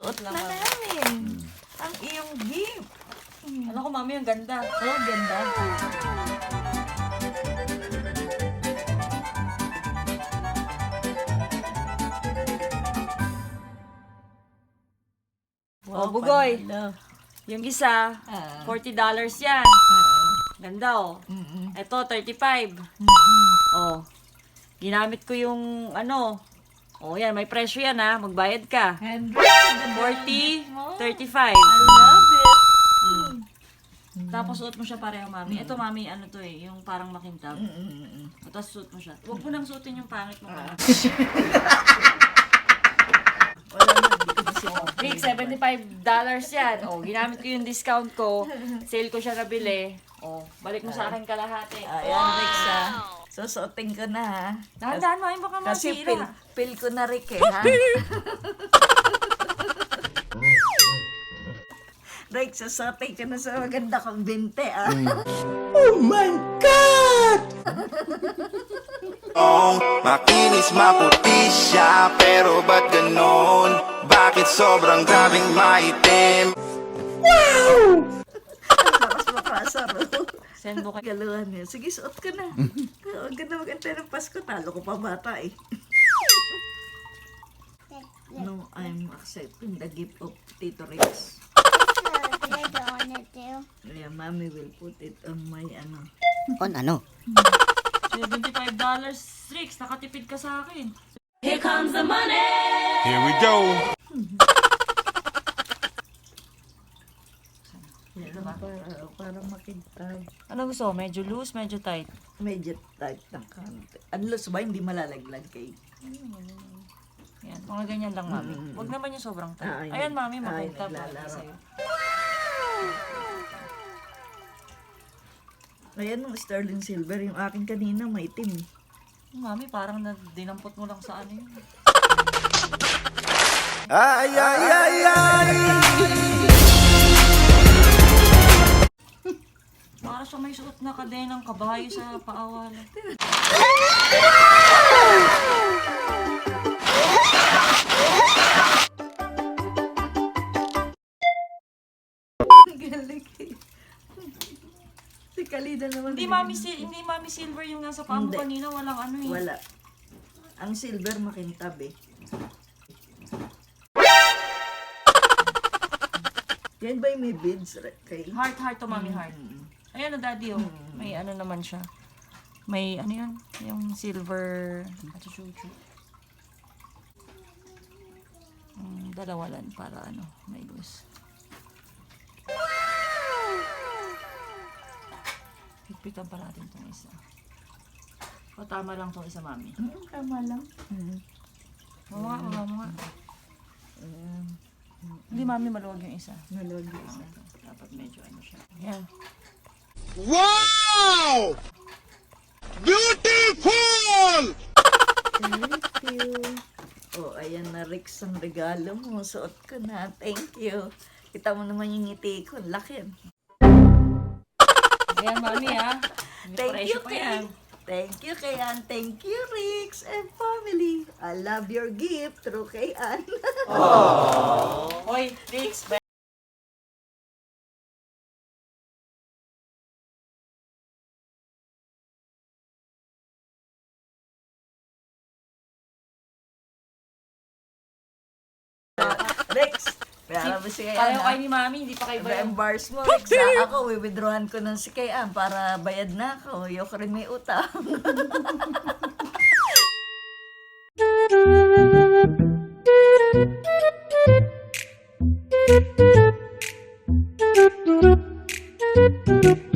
Suot na namin. Ang iyong gift. Ano ko, mami, ang ganda. Oh, ganda. Oh, Bugoy. panalo. Yung isa, Ah. $40 yan. Ganda, oh. Ito, 35. Oh. Ginamit ko yung, ano, oh, yan, may presyo yan, ha. Magbayad ka. 40, 35. I love it. Tapos suot mo siya pareho, mami. Ito, mami, ano to eh, yung parang makintab. Tapos suot mo siya. Huwag mo nang suotin yung pangit mo. Wala na, hindi ko na siya. Rick, $75 yan. Oh, ginamit ko yung discount ko. Sale ko siya nabili. Oh, balik mo sa akin kalahati. Ayan, Rex, ha. Susuotin ko na, ha. Dahan-dahan, mami, baka Kasi masira. pil ko na, Rick, eh, ha. Rex, susuotin ko na sa maganda kong binte, ah. Oh, makinis maputi siya, pero ba't ganon? Bakit sobrang grabing maitim? Lakas makasar, oh. Send mo kay... Galuhan niya. Sige, suot ka na. Huwag ka na magantay ng Pasko. Talo ko pa bata, eh. No, I'm accepting the gift of Tito Rex. Yeah, mommy will put it on my, ano. On ano? $75, Rix, nakatipid ka sa akin. Here we go. Para makintab. Ano gusto? Medyo loose, medyo tight. Medyo tight ng konti. Unless ba, hindi malalaglag kay. Yan, mga ganyan lang, mami. Huwag naman yung sobrang tight. Ah, Ayan, mami, ay, makintab. naglalaro. Sa'yo. Ayan, yung sterling silver. Yung akin kanina, maitim. Mami, parang dinampot mo lang sa ano yun. Ay, ay, ay, ay. Para siya may suot na kadenang kabayo sa paawalan. Galing. Si Kalida naman. Hindi mami silver yung nasa paa mo Hindi. kanina, walang ano eh. Wala. Ang silver makintab, eh. Yan ba yung may beads, kay? Heart to mami, heart. Ayan na, daddy, oh. May ano naman siya. May ano yun? Yung silver achuchuchu. Dalawa lang para ano, may loose. Higpitan pa natin itong isa. O, tama lang itong isa, mami. Tama lang. Mama nga. Hindi, mami, maluwag yung isa. Nalog yung isa. Dapat medyo ano siya. Yan. Wow! Beautiful! Thank you. Oh, ayan na, Rex, ang regalo mo. Suot ko na. Thank you. Kita mo naman yung ngiti ko. Laki. Ayan, mami, ha. May Thank presyo you, pa yan. Thank you, Kayan. Thank you, Rex and family. I love your gift through Kayan. Hoy, Rix, Rex, kaya mo si Kayan. pareho kayo ni mami, hindi pa kayo ba yung... Reimburse mo, Rex. Ako, withdrawan ko ng si Kayan para bayad na ako. Ayoko rin may utang. Thank you.